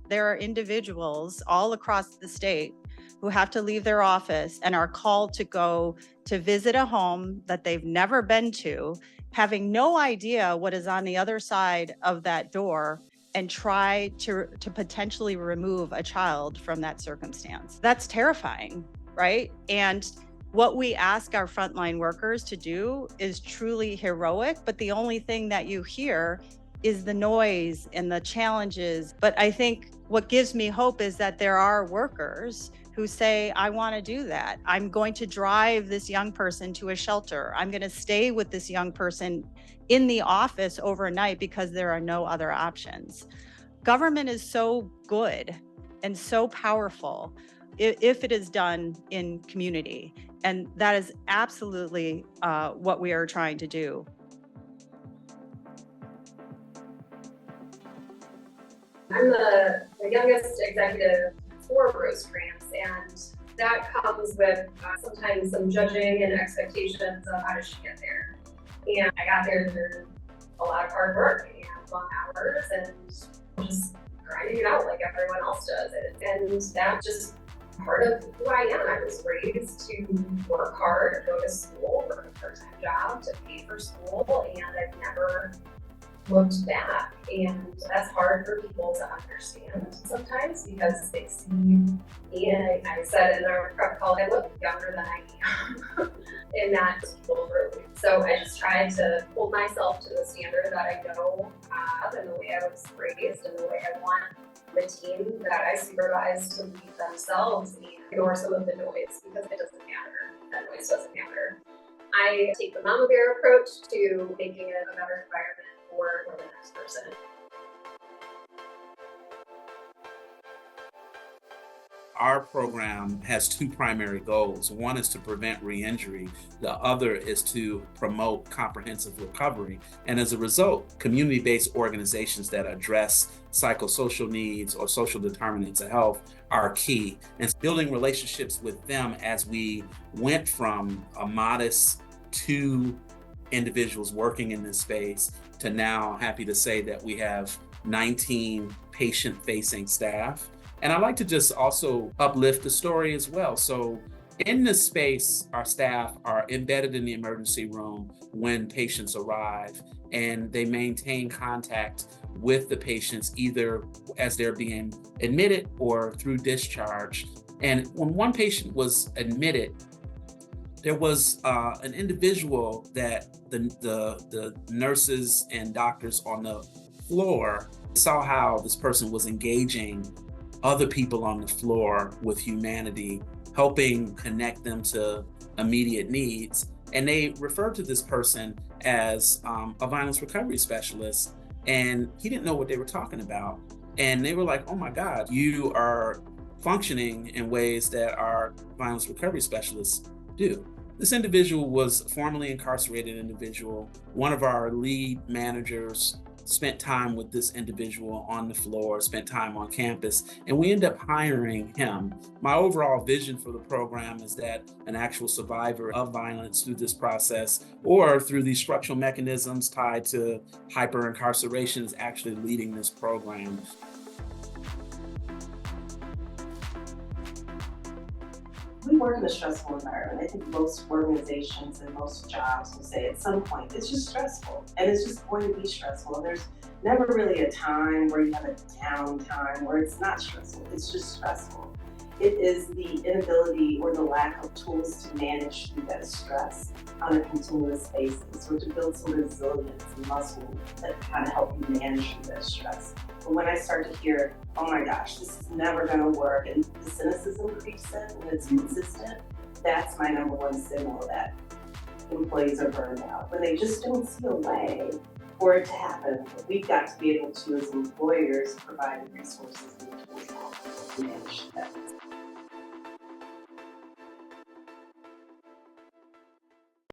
There are individuals all across the state who have to leave their office and are called to go to visit a home that they've never been to, having no idea what is on the other side of that door, and try to potentially remove a child from that circumstance. That's terrifying, right? And what we ask our frontline workers to do is truly heroic, but the only thing that you hear is the noise and the challenges. But I think what gives me hope is that there are workers who say, I want to do that. I'm going to drive this young person to a shelter. I'm going to stay with this young person in the office overnight because there are no other options. Government is so good and so powerful if it is done in community. And that is absolutely what we are trying to do. I'm the youngest executive for Rosecrans, and that comes with sometimes some judging and expectations of how does she get there. And I got there through a lot of hard work and long hours and just grinding it out like everyone else does. And that's just part of who I am. I was raised to work hard, go to school, work a part-time job to pay for school, and I've never looked back. And that's hard for people to understand sometimes because they see me, and I said in our prep call, I look younger than I am. And that's people really. So I just tried to hold myself to the standard that I know and the way I was raised and the way I want the team that I supervise to lead themselves and ignore some of the noise because it doesn't matter. That noise doesn't matter. I take the mama bear approach to making it a better environment for the next person. Our program has two primary goals. One is to prevent re-injury. The other is to promote comprehensive recovery. And as a result, community-based organizations that address psychosocial needs or social determinants of health are key. And building relationships with them as we went from a modest 2 individuals working in this space to now happy to say that we have 19 patient-facing staff. And I'd like to just also uplift the story as well. So in this space, our staff are embedded in the emergency room when patients arrive, and they maintain contact with the patients either as they're being admitted or through discharge. And when one patient was admitted, there was an individual that the nurses and doctors on the floor saw how this person was engaging other people on the floor with humanity, helping connect them to immediate needs. And they referred to this person as a violence recovery specialist. And he didn't know what they were talking about. And they were like, oh my God, you are functioning in ways that our violence recovery specialists do. This individual was a formerly incarcerated individual. One of our lead managers spent time with this individual on the floor, spent time on campus, and we ended up hiring him. My overall vision for the program is that an actual survivor of violence through this process or through these structural mechanisms tied to hyper-incarceration is actually leading this program. We work in a stressful environment. I think most organizations and most jobs will say at some point, it's just stressful and it's just going to be stressful. And there's never really a time where you have a downtime where it's not stressful, it's just stressful. It is the inability or the lack of tools to manage through that stress on a continuous basis or to build some resilience and muscle that kind of help you manage through that stress. But when I start to hear, oh my gosh, this is never gonna work, and the cynicism creeps in and it's consistent, that's my number one signal that employees are burned out. When they just don't see a way for it to happen, we've got to be able to, as employers, provide the resources and tools to help people manage that.